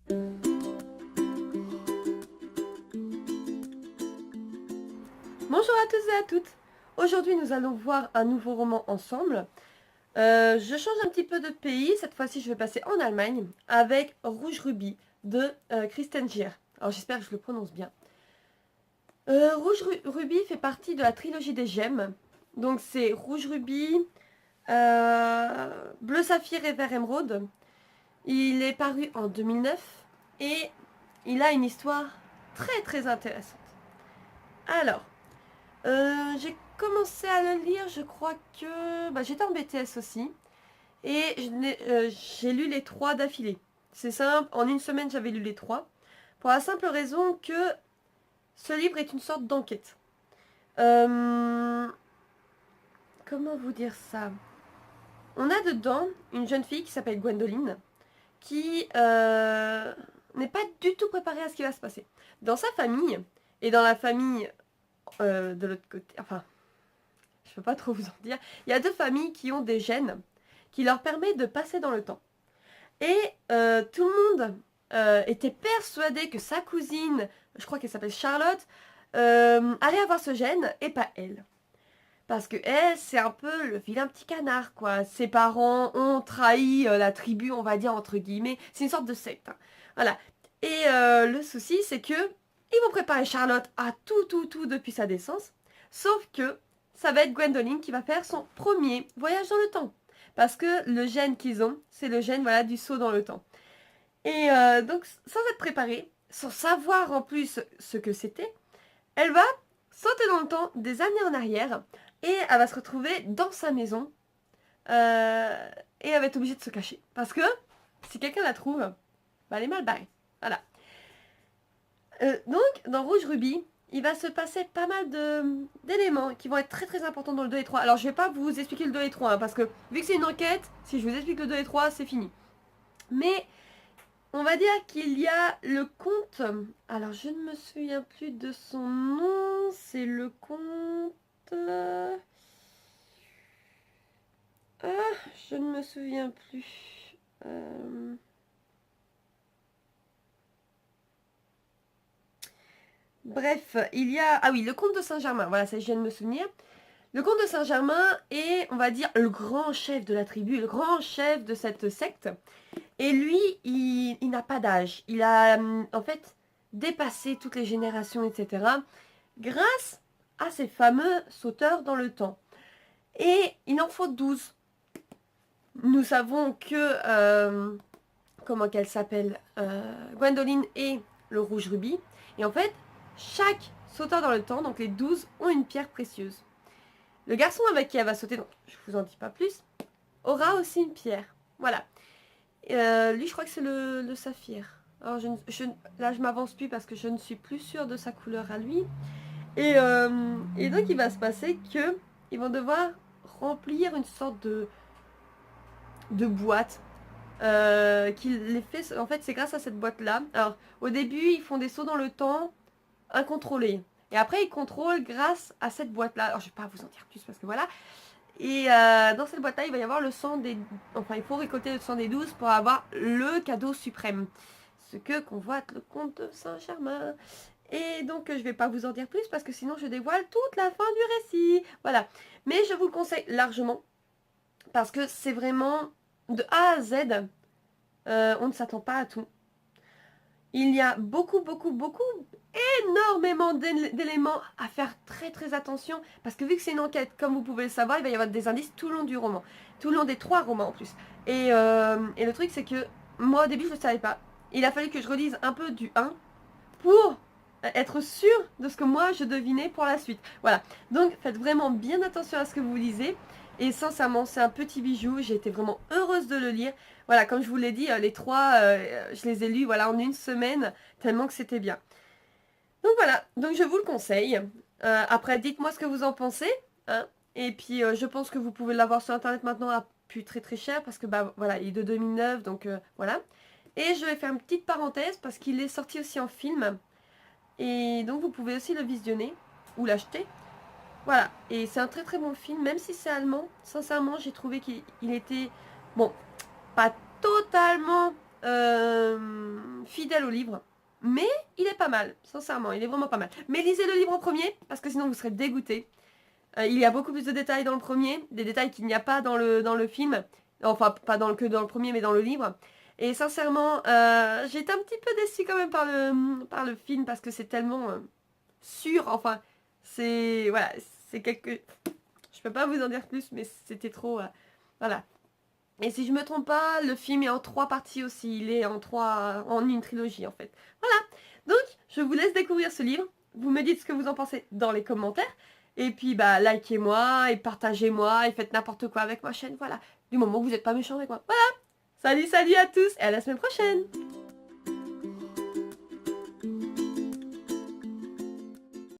Bonjour à tous et à toutes. Aujourd'hui, nous allons voir un nouveau roman ensemble. Je change un petit peu de pays. Cette fois-ci, je vais passer en Allemagne avec Rouge Rubis de Kristen Gier. Alors, j'espère que je le prononce bien. Rubis fait partie de la trilogie des gemmes. Donc, c'est Rouge Rubis, Bleu Saphir et Vert Émeraude. Il est paru en 2009 et il a une histoire très très intéressante. Alors, j'ai commencé à le lire, je crois que j'étais en BTS aussi. Et j'ai lu les trois d'affilée. C'est simple, en une semaine j'avais lu les trois. Pour la simple raison que ce livre est une sorte d'enquête. Euh, comment vous dire ça? On a dedans une jeune fille qui s'appelle Gwendoline, qui n'est pas du tout préparée à ce qui va se passer. Dans sa famille, et dans la famille de l'autre côté, enfin, je ne peux pas trop vous en dire, il y a deux familles qui ont des gènes qui leur permettent de passer dans le temps. Et tout le monde était persuadé que sa cousine, je crois qu'elle s'appelle Charlotte, allait avoir ce gène et pas elle. Parce que elle, c'est un peu le vilain petit canard, quoi. Ses parents ont trahi la tribu, on va dire, entre guillemets. C'est une sorte de secte, hein. Voilà. Et le souci, c'est que ils vont préparer Charlotte à tout depuis sa naissance. Sauf que ça va être Gwendoline qui va faire son premier voyage dans le temps. Parce que le gène qu'ils ont, c'est le gène, voilà, du saut dans le temps. Et donc, sans être préparée, sans savoir en plus ce que c'était, elle va sauter dans le temps des années en arrière et elle va se retrouver dans sa maison et elle va être obligée de se cacher. Parce que si quelqu'un la trouve, elle est mal barrée. Voilà. Donc, dans Rouge Rubis, il va se passer pas mal d'éléments qui vont être très très importants dans le 2 et 3. Alors, je vais pas vous expliquer le 2 et 3, hein, parce que vu que c'est une enquête, si je vous explique le 2 et 3, c'est fini. Mais on va dire qu'il y a le conte. Alors, je ne me souviens plus de son nom. C'est le conte. Ah, je ne me souviens plus. Euh, Bref, il y a. Ah oui, le comte de Saint-Germain. Voilà, ça, je viens de me souvenir. Le comte de Saint-Germain est, on va dire, le grand chef de la tribu, le grand chef de cette secte. Et lui, il n'a pas d'âge. Il a, en fait, dépassé toutes les générations, etc. grâce à ces fameux sauteurs dans le temps. Et il en faut 12. Nous savons que, comment qu'elle s'appelle, Gwendoline et le rouge rubis. Et en fait, chaque sauteur dans le temps, donc les 12, ont une pierre précieuse. Le garçon avec qui elle va sauter, donc je vous en dis pas plus, aura aussi une pierre. Voilà. Lui, je crois que c'est le saphir. Alors, là, je m'avance plus parce que je ne suis plus sûre de sa couleur à lui. Et donc, il va se passer que ils vont devoir remplir une sorte de boîte qui les fait. En fait, c'est grâce à cette boîte-là. Alors, au début, ils font des sauts dans le temps incontrôlés. Et après, ils contrôlent grâce à cette boîte-là. Alors, je vais pas vous en dire plus parce que voilà. Et dans cette boîte-là, il va y avoir le sang des... Enfin, il faut récolter le sang des 12 pour avoir le cadeau suprême. Ce que convoite le comte de Saint-Germain. Et donc, je vais pas vous en dire plus parce que sinon, je dévoile toute la fin du récit. Voilà. Mais je vous le conseille largement parce que c'est vraiment de A à Z. On ne s'attend pas à tout. Il y a beaucoup, énormément d'éléments à faire très très attention parce que vu que c'est une enquête, comme vous pouvez le savoir, il va y avoir des indices tout le long du roman, tout le long des 3 romans en plus. Et le truc c'est que moi au début je ne savais pas. Il a fallu que je relise un peu du 1 pour être sûr de ce que moi je devinais pour la suite. Voilà, donc faites vraiment bien attention à ce que vous lisez. Et sincèrement, c'est un petit bijou. J'ai été vraiment heureuse de le lire. Voilà, comme je vous l'ai dit, les 3, je les ai lus voilà, en une semaine, tellement que c'était bien. Donc voilà, donc je vous le conseille. Après, dites-moi ce que vous en pensez, hein. Et puis, je pense que vous pouvez l'avoir sur Internet maintenant à plus très très cher, parce que bah voilà, il est de 2009, donc voilà. Et je vais faire une petite parenthèse, parce qu'il est sorti aussi en film. Et donc vous pouvez aussi le visionner, ou l'acheter. Voilà, et c'est un très très bon film, même si c'est allemand. Sincèrement, j'ai trouvé qu'il était, bon, pas totalement fidèle au livre, mais il est pas mal, sincèrement, il est vraiment pas mal. Mais lisez le livre en premier, parce que sinon vous serez dégoûté. Il y a beaucoup plus de détails dans le premier, des détails qu'il n'y a pas dans le film, enfin pas que dans le premier, mais dans le livre. Et sincèrement, j'ai été un petit peu déçue quand même par le film, parce que c'est tellement sûr, enfin, c'est, voilà, c'est quelque... Je peux pas vous en dire plus, mais c'était trop, voilà. Et si je me trompe pas, le film est en 3 parties aussi. Il est en une trilogie en fait. Voilà. Donc, je vous laisse découvrir ce livre. Vous me dites ce que vous en pensez dans les commentaires. Et puis, bah, likez-moi et partagez-moi et faites n'importe quoi avec ma chaîne. Voilà. Du moment où vous n'êtes pas méchant avec moi. Voilà. Salut, salut à tous et à la semaine prochaine.